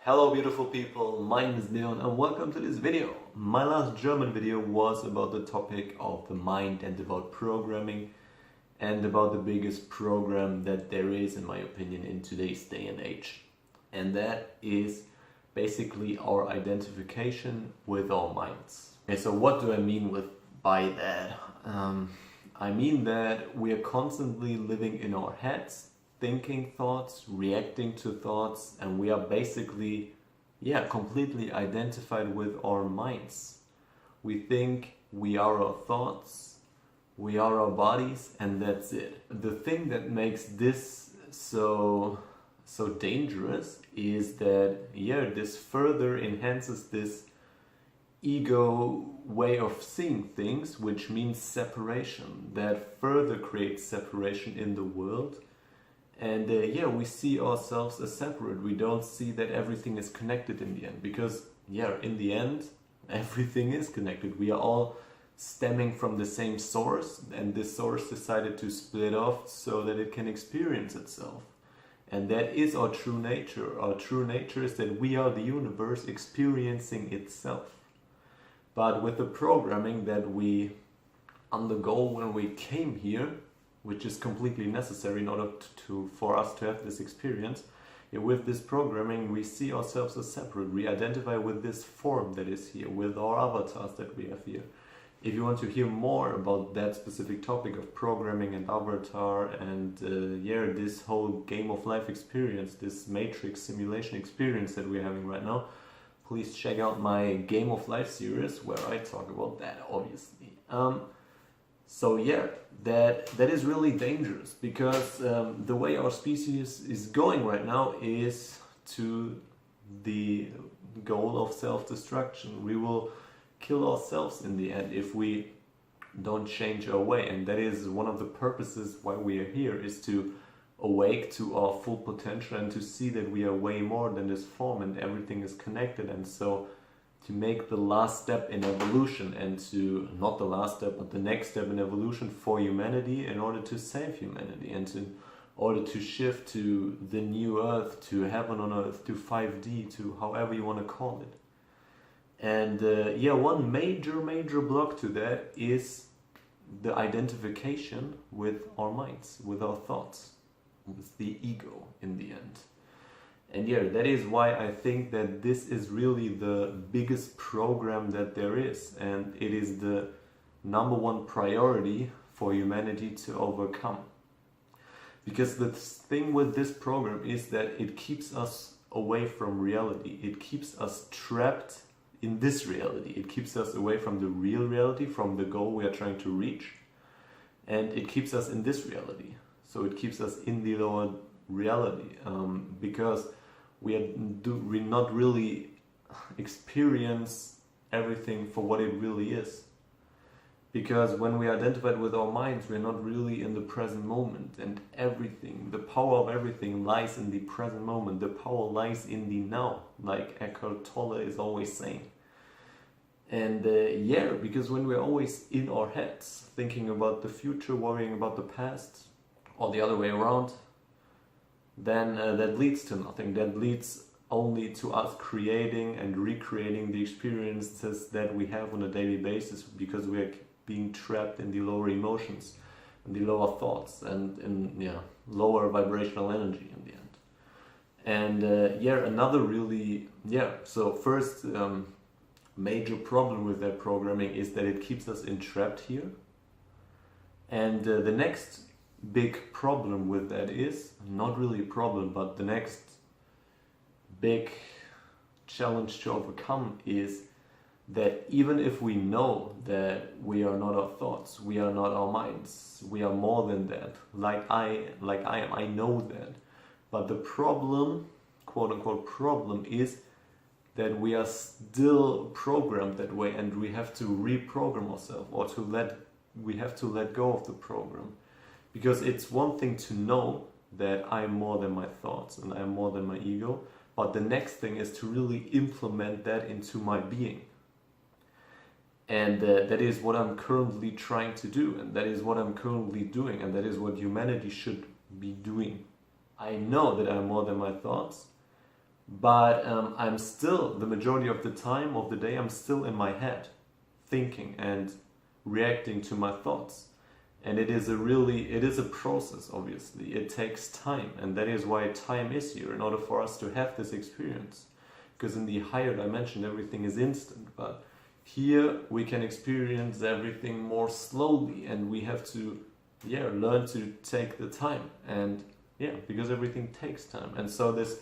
Hello beautiful people, my name is Leon and welcome to this video. My last German video was about the topic of the mind and about programming and about the biggest program that there is, in my opinion, in today's day and age. And that is basically our identification with our minds. Okay, so what do I mean by that? I mean that we are constantly living in our heads, thinking thoughts, reacting to thoughts, and we are basically, completely identified with our minds. We think we are our thoughts, we are our bodies, and that's it. The thing that makes this so dangerous is that, this further enhances this ego way of seeing things, which means separation, that further creates separation in the world. And we see ourselves as separate. We don't see that everything is connected in the end. Because, in the end, everything is connected. We are all stemming from the same source, and this source decided to split off so that it can experience itself. And that is our true nature. Our true nature is that we are the universe experiencing itself. But with the programming that we undergo when we came here, which is completely necessary in order for us to have this experience. With this programming, we see ourselves as separate. We identify with this form that is here, with our avatars that we have here. If you want to hear more about that specific topic of programming and avatar and this whole game of life experience, this matrix simulation experience that we're having right now, please check out my Game of Life series where I talk about that, obviously. That is really dangerous because the way our species is going right now is to the goal of self-destruction. We will kill ourselves in the end if we don't change our way, and that is one of the purposes why we are here, is to awake to our full potential and to see that we are way more than this form and everything is connected. And so to make the last step in evolution, and to, not the last step, but the next step in evolution for humanity in order to save humanity and in order to shift to the new earth, to heaven on earth, to 5D, to however you want to call it. And one major block to that is the identification with our minds, with our thoughts, with the ego in the end. And that is why I think that this is really the biggest program that there is, and it is the #1 priority for humanity to overcome. Because the thing with this program is that it keeps us away from reality. It keeps us trapped in this reality. It keeps us away from the real reality, from the goal we are trying to reach. And it keeps us in this reality. So it keeps us in the lower reality, because we not really experience everything for what it really is. Because when we are identified with our minds, we're not really in the present moment, and everything, the power of everything lies in the present moment. The power lies in the now, like Eckhart Tolle is always saying. And because when we're always in our heads, thinking about the future, worrying about the past, or the other way around, then that leads to nothing. That leads only to us creating and recreating the experiences that we have on a daily basis, because we are being trapped in the lower emotions, in the lower thoughts, and in lower vibrational energy in the end. And another really, so first major problem with that programming is that it keeps us entrapped here. And the next big problem with that is, not really a problem, but the next big challenge to overcome is that even if we know that we are not our thoughts, we are not our minds, we are more than that, like I am, I know that. But the problem, quote unquote problem, is that we are still programmed that way, and we have to reprogram ourselves, or we have to let go of the program. Because it's one thing to know that I'm more than my thoughts and I'm more than my ego, but the next thing is to really implement that into my being. And that is what I'm currently trying to do, and that is what I'm currently doing, and that is what humanity should be doing. I know that I'm more than my thoughts, but I'm still, the majority of the time of the day, I'm still in my head, thinking and reacting to my thoughts. And it is a process, obviously. It takes time, and that is why time is here, in order for us to have this experience. Because in the higher dimension, everything is instant, but here we can experience everything more slowly, and we have to, learn to take the time. And because everything takes time. And so this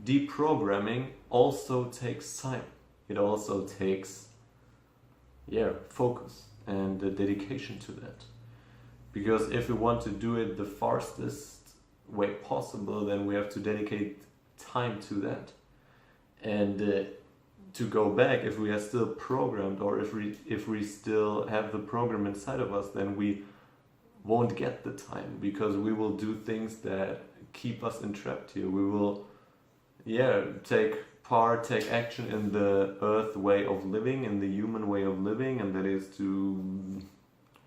deprogramming also takes time. It also takes, focus and dedication to that. Because if we want to do it the fastest way possible, then we have to dedicate time to that. And to go back, if we are still programmed, or if we still have the program inside of us, then we won't get the time, because we will do things that keep us entrapped here. We will, take action in the earth way of living, in the human way of living, and that is to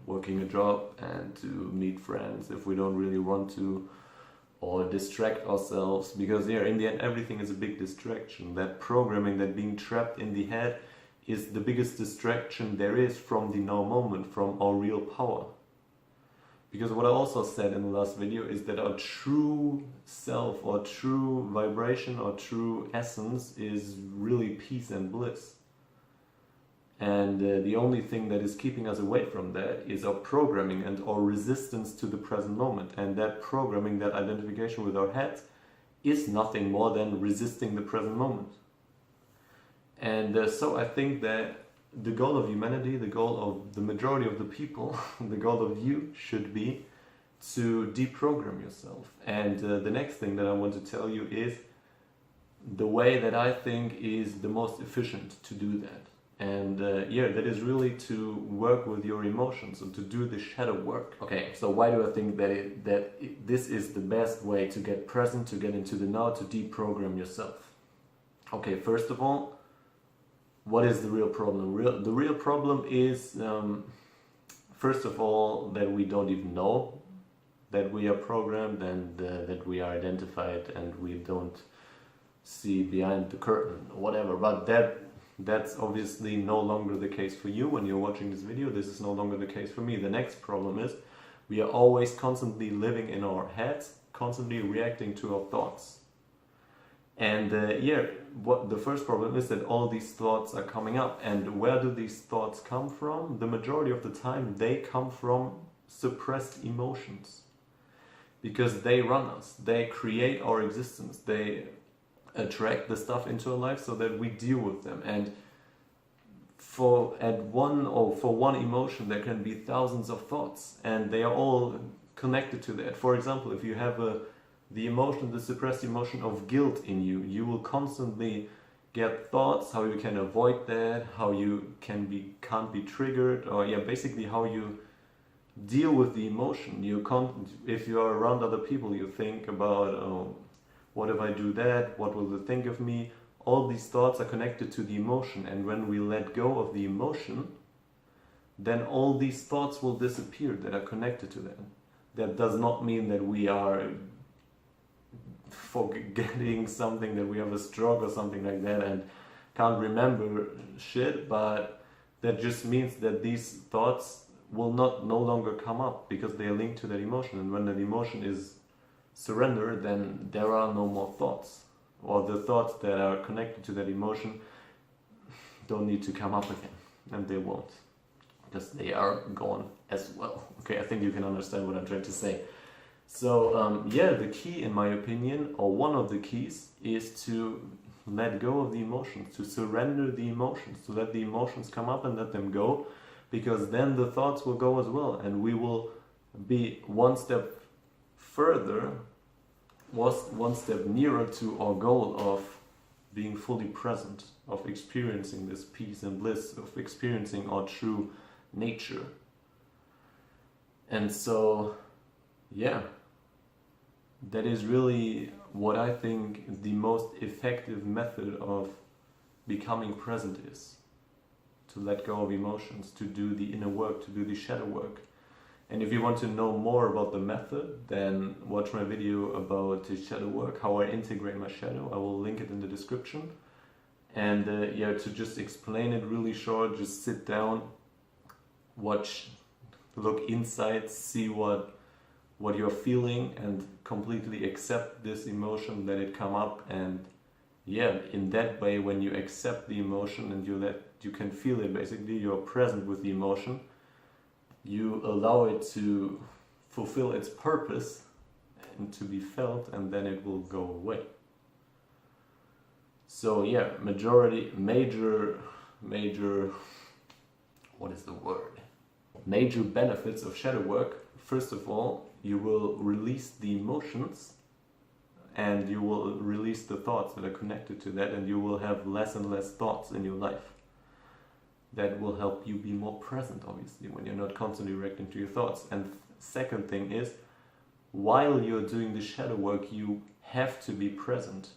working a job and to meet friends if we don't really want to, or distract ourselves, because in the end everything is a big distraction. That programming, that being trapped in the head, is the biggest distraction there is from the now moment, from our real power. Because what I also said in the last video is that our true self, or true vibration, or true essence is really peace and bliss. And the only thing that is keeping us away from that is our programming and our resistance to the present moment. And that programming, that identification with our heads, is nothing more than resisting the present moment. And so I think that the goal of humanity, the goal of the majority of the people, the goal of you should be to deprogram yourself. And the next thing that I want to tell you is the way that I think is the most efficient to do that. And that is really to work with your emotions and to do the shadow work. Okay, so why do I think that this is the best way to get present, to get into the now, to deprogram yourself? Okay, first of all, what is the real problem? The real problem is, first of all, that we don't even know that we are programmed, and that we are identified, and we don't see behind the curtain or whatever. But that's obviously no longer the case for you when you're watching this video. This is no longer the case for me. The next problem is we are always constantly living in our heads, constantly reacting to our thoughts. And what the first problem is, that all these thoughts are coming up. And where do these thoughts come from? The majority of the time they come from suppressed emotions, because they run us, they create our existence, they attract the stuff into our life so that we deal with them. And for one emotion there can be thousands of thoughts, and they are all connected to that. For example, if you have the suppressed emotion of guilt in you, you will constantly get thoughts how you can avoid that, how you can't be triggered, or basically how you deal with the emotion. If you are around other people, you think about, what if I do that? What will they think of me? All these thoughts are connected to the emotion, and when we let go of the emotion, then all these thoughts will disappear that are connected to them. That does not mean that we are forgetting something, that we have a stroke or something like that and can't remember shit, but that just means that these thoughts will no longer come up, because they are linked to that emotion. And when that emotion is surrender, then there are no more thoughts, or the thoughts that are connected to that emotion don't need to come up again, and they won't, because they are gone as well. Okay, I think you can understand what I'm trying to say. So the key, in my opinion, or one of the keys, is to let go of the emotions, to surrender the emotions, to let the emotions come up and let them go, because then the thoughts will go as well, and we will be one step further, was one step nearer to our goal of being fully present, of experiencing this peace and bliss, of experiencing our true nature. And so, that is really what I think the most effective method of becoming present is. To let go of emotions, to do the inner work, to do the shadow work. And if you want to know more about the method, then watch my video about the shadow work, how I integrate my shadow. I will link it in the description. And yeah, to just explain it really short, just sit down, watch, look inside, see what you're feeling, and completely accept this emotion, let it come up. And yeah, in that way, when you accept the emotion and you can feel it, basically you're present with the emotion, you allow it to fulfill its purpose and to be felt, and then it will go away. So yeah, major, what is the word? Major benefits of shadow work. First of all, you will release the emotions and you will release the thoughts that are connected to that, and you will have less and less thoughts in your life. That will help you be more present, obviously, when you're not constantly reacting to your thoughts. And second thing is, while you're doing the shadow work, you have to be present.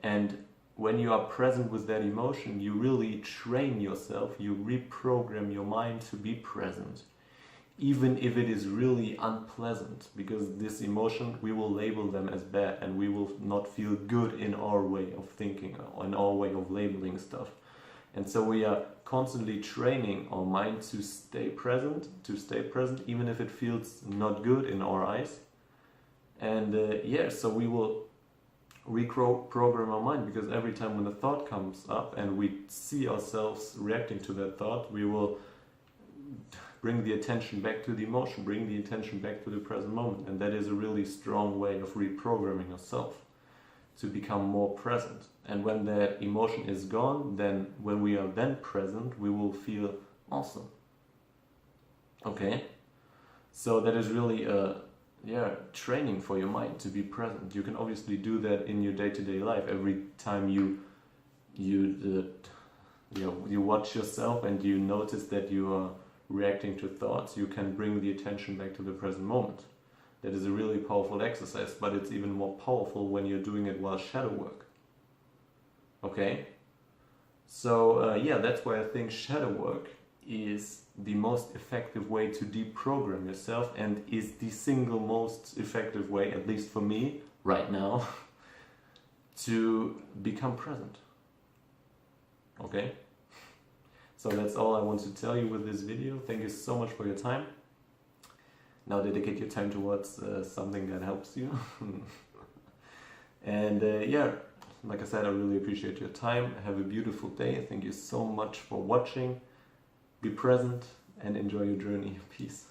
And when you are present with that emotion, you really train yourself, you reprogram your mind to be present. Even if it is really unpleasant, because this emotion, we will label them as bad and we will not feel good in our way of thinking or in our way of labeling stuff. And so we are constantly training our mind to stay present, even if it feels not good in our eyes. And yeah, so we will reprogram our mind, because every time when a thought comes up and we see ourselves reacting to that thought, we will bring the attention back to the emotion, bring the attention back to the present moment. And that is a really strong way of reprogramming yourself to become more present. And when that emotion is gone, then when we are then present, we will feel awesome. Okay? So that is really a training for your mind to be present. You can obviously do that in your day-to-day life. Every time you watch yourself and you notice that you are reacting to thoughts, you can bring the attention back to the present moment. That is a really powerful exercise, but it's even more powerful when you're doing it while shadow work. Okay? So yeah, that's why I think shadow work is the most effective way to deprogram yourself, and is the single most effective way, at least for me right now, to become present. Okay? So that's all I want to tell you with this video. Thank you so much for your time. Now dedicate your time towards something that helps you. And yeah, like I said, I really appreciate your time. Have a beautiful day. Thank you so much for watching. Be present and enjoy your journey. Peace.